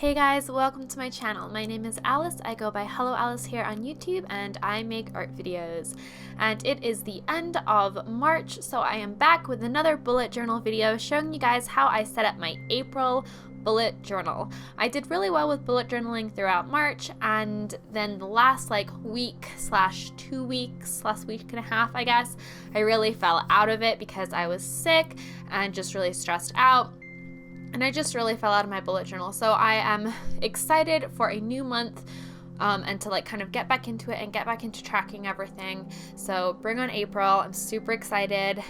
Hey guys, welcome to my channel. My name is Alice. I go by Hello Alice here on YouTube and I make art videos. And it is the end of March, so I am back with another bullet journal video showing you guys how I set up my April bullet journal. I did really well with bullet journaling throughout March, and then the last week slash 2 weeks, last week and a half I guess, I really fell out of it because I was sick and just really stressed out. And I just really fell out of my bullet journal. So I am excited for a new month and to kind of get back into it and get back into tracking everything. So bring on April. I'm super excited.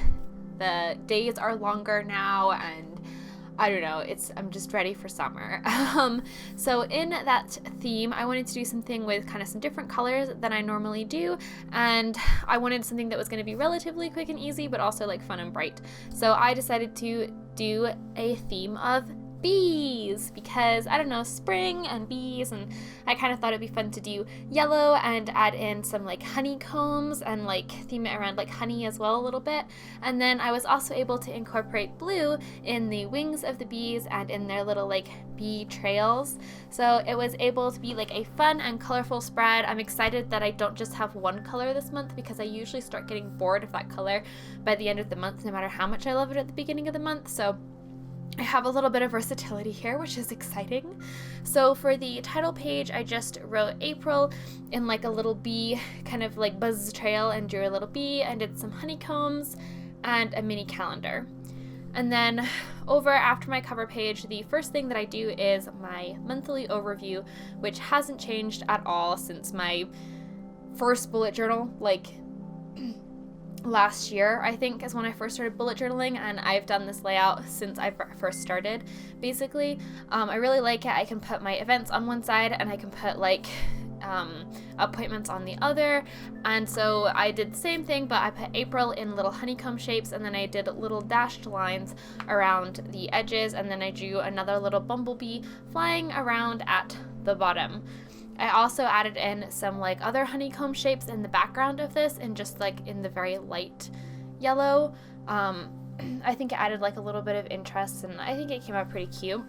The days are longer now and I don't know, I'm just ready for summer. So in that theme, I wanted to do something with kind of some different colors than I normally do, and I wanted something that was going to be relatively quick and easy, but also fun and bright. So I decided to do a theme of bees because, I don't know, spring and bees, and I kind of thought it'd be fun to do yellow and add in some honeycombs and theme it around honey as well a little bit. And then I was also able to incorporate blue in the wings of the bees and in their little bee trails. So it was able to be a fun and colorful spread. I'm excited that I don't just have one color this month because I usually start getting bored of that color by the end of the month, no matter how much I love it at the beginning of the month. So I have a little bit of versatility here, which is exciting. So for the title page, I just wrote April in a little bee kind of buzz trail and drew a little bee and did some honeycombs and a mini calendar. And then over after my cover page, the first thing that I do is my monthly overview, which hasn't changed at all since my first bullet journal, last year, I think, is when I first started bullet journaling, and I've done this layout since I first started, basically. I really like it. I can put my events on one side, and I can put appointments on the other, and so I did the same thing, but I put April in little honeycomb shapes, and then I did little dashed lines around the edges, and then I drew another little bumblebee flying around at the bottom. I also added in some other honeycomb shapes in the background of this, and just in the very light yellow. I think it added a little bit of interest, and I think it came out pretty cute.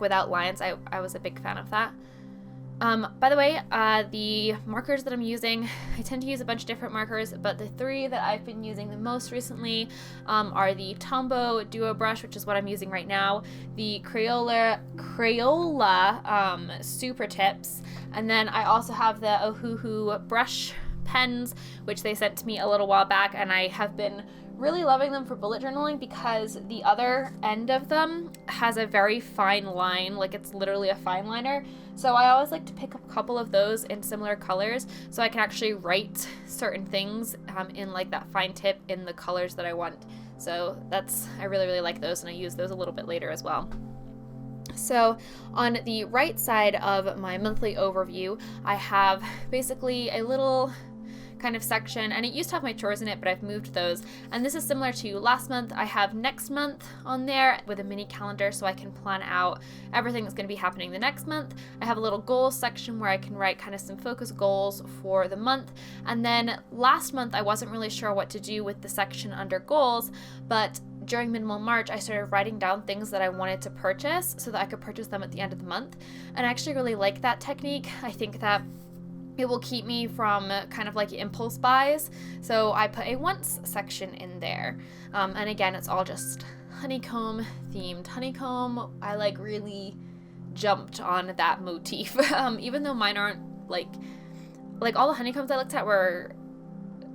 Without lines, I was a big fan of that. By the way, the markers that I'm using, I tend to use a bunch of different markers, but the three that I've been using the most recently are the Tombow Duo brush, which is what I'm using right now, the Crayola Super Tips, and then I also have the Ohuhu brush pens, which they sent to me a little while back, and I have been really loving them for bullet journaling because the other end of them has a very fine line, it's literally a fine liner. So I always like to pick up a couple of those in similar colors so I can actually write certain things in that fine tip in the colors that I want. So I really like those, and I use those a little bit later as well. So on the right side of my monthly overview, I have basically a little kind of section, and it used to have my chores in it, but I've moved those, and this is similar to last month. I have next month on there with a mini calendar so I can plan out everything that's going to be happening the next month. I have a little goals section where I can write kind of some focus goals for the month, and then last month I wasn't really sure what to do with the section under goals, but during minimal March, I started writing down things that I wanted to purchase so that I could purchase them at the end of the month, and I actually really like that technique. I think that it will keep me from kind of impulse buys. So I put a wants section in there. And again, it's all just honeycomb themed. Honeycomb, I really jumped on that motif. Even though mine aren't all the honeycombs I looked at were,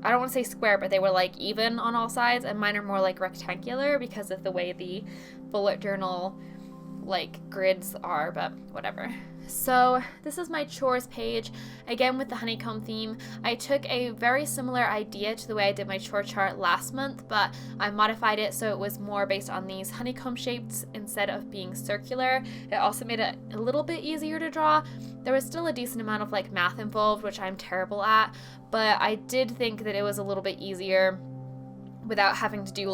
I don't want to say square, but they were even on all sides, and mine are more rectangular because of the way the bullet journal grids are, but whatever. So this is my chores page, again with the honeycomb theme. I took a very similar idea to the way I did my chore chart last month, but I modified it so it was more based on these honeycomb shapes instead of being circular. It also made it a little bit easier to draw. There was still a decent amount of math involved, which I'm terrible at, but I did think that it was a little bit easier without having to do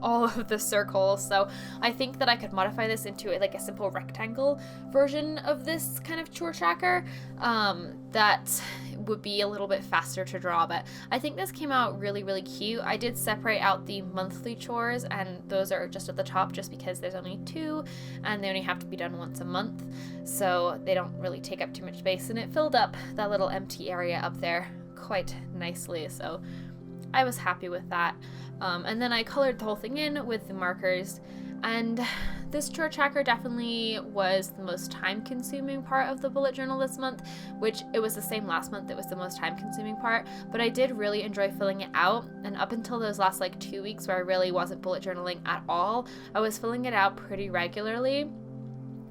all of the circles. So I think that I could modify this into a simple rectangle version of this kind of chore tracker that would be a little bit faster to draw, but I think this came out really, really cute. I did separate out the monthly chores, and those are just at the top just because there's only 2 and they only have to be done once a month, so they don't really take up too much space, and it filled up that little empty area up there quite nicely, so I was happy with that. And then I colored the whole thing in with the markers, and this chore tracker definitely was the most time-consuming part of the bullet journal this month, which it was the same last month. It was the most time-consuming part, but I did really enjoy filling it out, and up until those last like 2 weeks where I really wasn't bullet journaling at all, I was filling it out pretty regularly.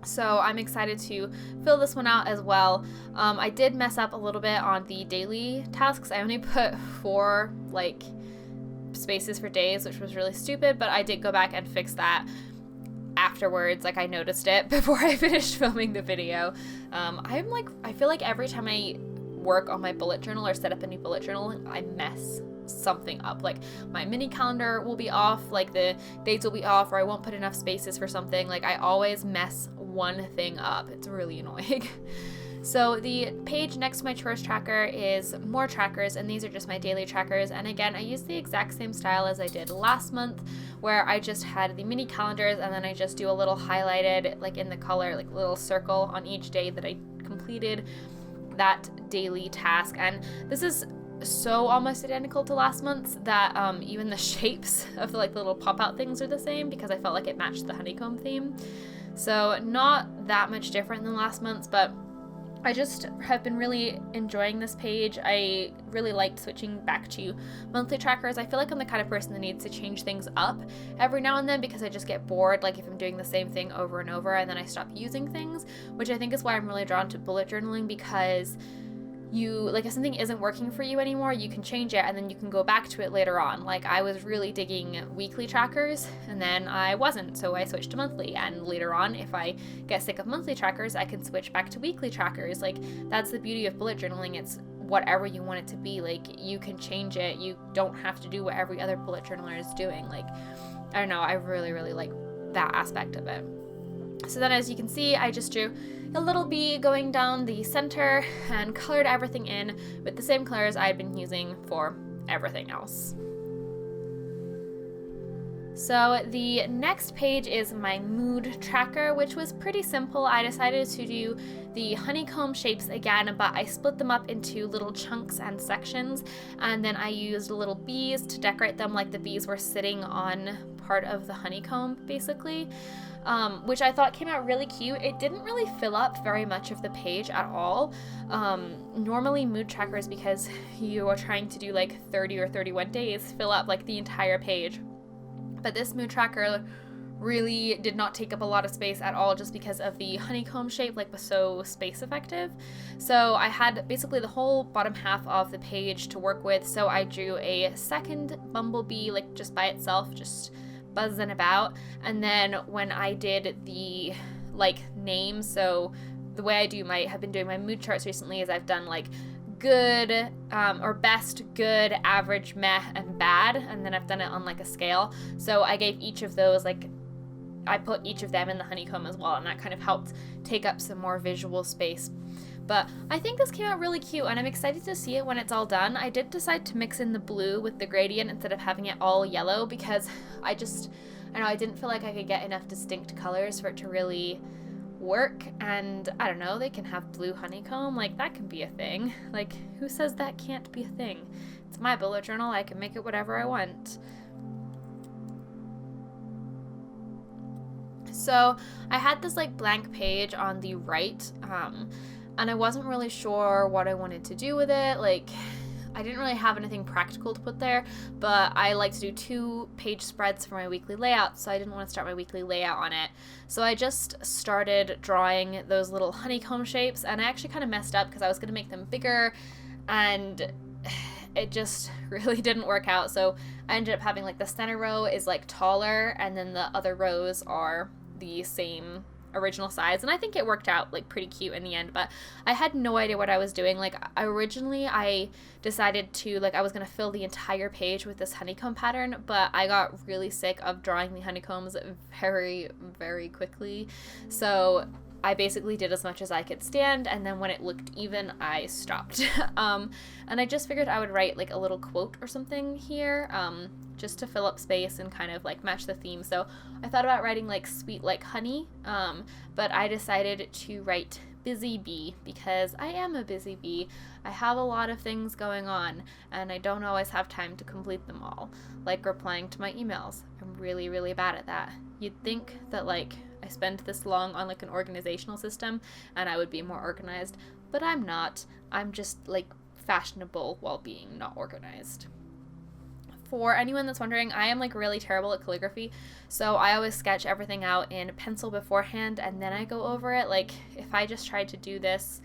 So I'm excited to fill this one out as well. I did mess up a little bit on the daily tasks. I only put 4 like spaces for days, which was really stupid, but I did go back and fix that afterwards. Like, I noticed it before I finished filming the video. I feel like every time I work on my bullet journal or set up a new bullet journal, I mess something up. Like, my mini calendar will be off, like the dates will be off, or I won't put enough spaces for something. Like, I always mess one thing up. It's really annoying. So the page next to my chores tracker is more trackers, and these are just my daily trackers. And again, I use the exact same style as I did last month, where I just had the mini calendars, and then I just do a little highlighted, like in the color, like little circle on each day that I completed that daily task. And this is so almost identical to last month's that even the shapes of the like little pop-out things are the same, because I felt like it matched the honeycomb theme. So not that much different than last month's, but I just have been really enjoying this page. I really liked switching back to monthly trackers. I feel like I'm the kind of person that needs to change things up every now and then, because I just get bored, like if I'm doing the same thing over and over, and then I stop using things, which I think is why I'm really drawn to bullet journaling, because if something isn't working for you anymore, you can change it and then you can go back to it later on. Like, I was really digging weekly trackers, and then I wasn't, so I switched to monthly, and later on, if I get sick of monthly trackers, I can switch back to weekly trackers. Like, that's the beauty of bullet journaling. It's whatever you want it to be. Like, you can change it. You don't have to do what every other bullet journaler is doing. Like, I don't know, I really, really like that aspect of it. So then, as you can see, I just drew a little bee going down the center and colored everything in with the same colors I had been using for everything else. So the next page is my mood tracker, which was pretty simple. I decided to do the honeycomb shapes again, but I split them up into little chunks and sections, and then I used little bees to decorate them like the bees were sitting on part of the honeycomb, basically. Which I thought came out really cute. It didn't really fill up very much of the page at all. Normally mood trackers, because you are trying to do like 30 or 31 days, fill up like the entire page. But this mood tracker really did not take up a lot of space at all, just because of the honeycomb shape, like, was so space effective. So I had basically the whole bottom half of the page to work with. So I drew a second bumblebee, like just by itself, just buzzing about. And then when I did the like names, so the way I have been doing my mood charts recently is I've done like good, or best, good, average, meh, and bad, and then I've done it on like a scale. So I gave each of those, like, I put each of them in the honeycomb as well, and that kind of helped take up some more visual space. But I think this came out really cute, and I'm excited to see it when it's all done. I did decide to mix in the blue with the gradient instead of having it all yellow, because I didn't feel like I could get enough distinct colors for it to really work. And I don't know, they can have blue honeycomb, like, that can be a thing. Like, who says that can't be a thing? It's my bullet journal, I can make it whatever I want. So I had this like blank page on the right, and I wasn't really sure what I wanted to do with it. Like, I didn't really have anything practical to put there, but I like to do 2 page spreads for my weekly layout, so I didn't want to start my weekly layout on it. So I just started drawing those little honeycomb shapes, and I actually kind of messed up because I was going to make them bigger, and it just really didn't work out. So I ended up having like the center row is like taller, and then the other rows are the same original size, and I think it worked out like pretty cute in the end. But I had no idea what I was doing. Like, originally I decided to, like, I was gonna fill the entire page with this honeycomb pattern, but I got really sick of drawing the honeycombs very, very quickly. So I basically did as much as I could stand, and then when it looked even, I stopped. And I just figured I would write like a little quote or something here, just to fill up space and kind of like match the theme. So I thought about writing like sweet like honey, but I decided to write busy bee because I am a busy bee. I have a lot of things going on and I don't always have time to complete them all, like replying to my emails. I'm really, really bad at that. You'd think that like I spend this long on like an organizational system and I would be more organized, but I'm not. I'm just like fashionable while being not organized. For anyone that's wondering, I am like really terrible at calligraphy, so I always sketch everything out in pencil beforehand and then I go over it. Like if I just tried to do this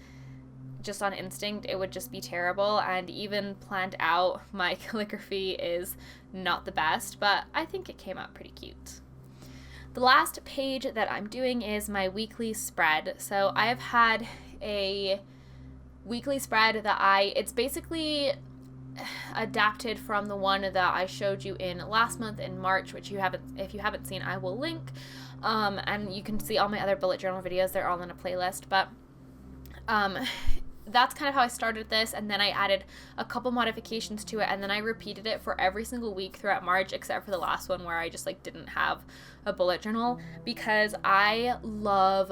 just on instinct, it would just be terrible, and even planned out, my calligraphy is not the best, but I think it came out pretty cute. The last page that I'm doing is my weekly spread. So I have had a weekly spread that it's basically adapted from the one that I showed you in last month in March, which if you haven't seen, I will link. And you can see all my other bullet journal videos. They're all in a playlist, but that's kind of how I started this, and then I added a couple modifications to it, and then I repeated it for every single week throughout March, except for the last one where I just like didn't have a bullet journal, because I love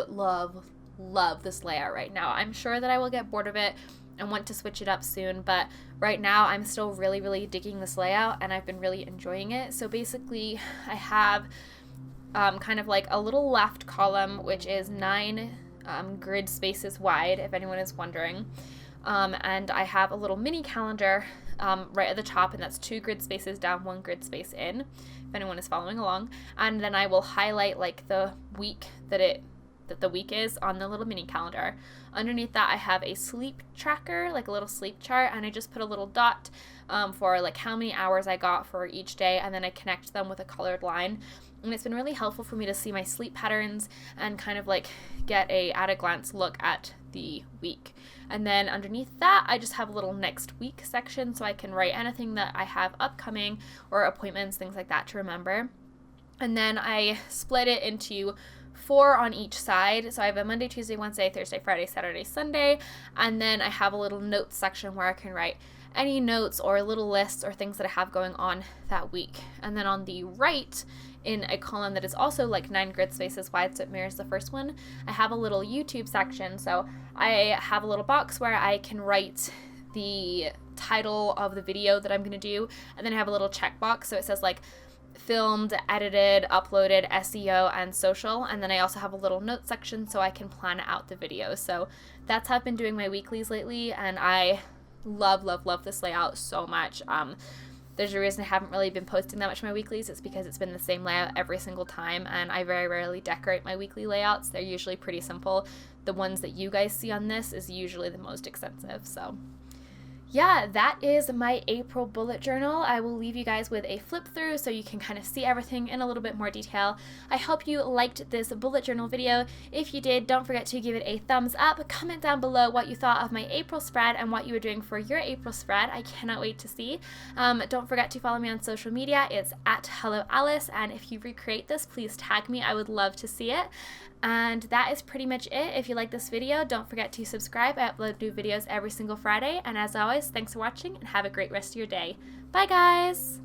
this layout right now. I'm sure that I will get bored of it and want to switch it up soon, but right now I'm still really digging this layout and I've been really enjoying it. So basically I have kind of like a little left column, which is 9 grid spaces wide, if anyone is wondering, and I have a little mini calendar right at the top, and that's 2 grid spaces down, 1 grid space in, if anyone is following along. And then I will highlight like the week that the week is on the little mini calendar. Underneath that I have a sleep tracker, like a little sleep chart, and I just put a little dot for like how many hours I got for each day, and then I connect them with a colored line. And it's been really helpful for me to see my sleep patterns and kind of like get a at a glance look at the week. And then underneath that I just have a little next week section, so I can write anything that I have upcoming or appointments, things like that to remember. And then I split it into 4 on each side. So I have a Monday, Tuesday, Wednesday, Thursday, Friday, Saturday, Sunday, and then I have a little notes section where I can write any notes or little lists or things that I have going on that week. And then on the right, in a column that is also like 9 grid spaces wide, so it mirrors the first one, I have a little YouTube section. So I have a little box where I can write the title of the video that I'm going to do, and then I have a little checkbox, so it says like filmed, edited, uploaded, SEO, and social. And then I also have a little note section so I can plan out the video. So that's how I've been doing my weeklies lately, and I love this layout so much. There's a reason I haven't really been posting that much of my weeklies. It's because it's been the same layout every single time, and I very rarely decorate my weekly layouts. They're usually pretty simple. The ones that you guys see on this is usually the most extensive. So yeah, that is my April bullet journal. I will leave you guys with a flip through so you can kind of see everything in a little bit more detail. I hope you liked this bullet journal video. If you did, don't forget to give it a thumbs up. Comment down below what you thought of my April spread and what you were doing for your April spread. I cannot wait to see. Don't forget to follow me on social media. It's @HelloAlice, and if you recreate this, please tag me. I would love to see it. And that is pretty much it. If you like this video, don't forget to subscribe. I upload new videos every single Friday. And as always, thanks for watching and have a great rest of your day. Bye, guys!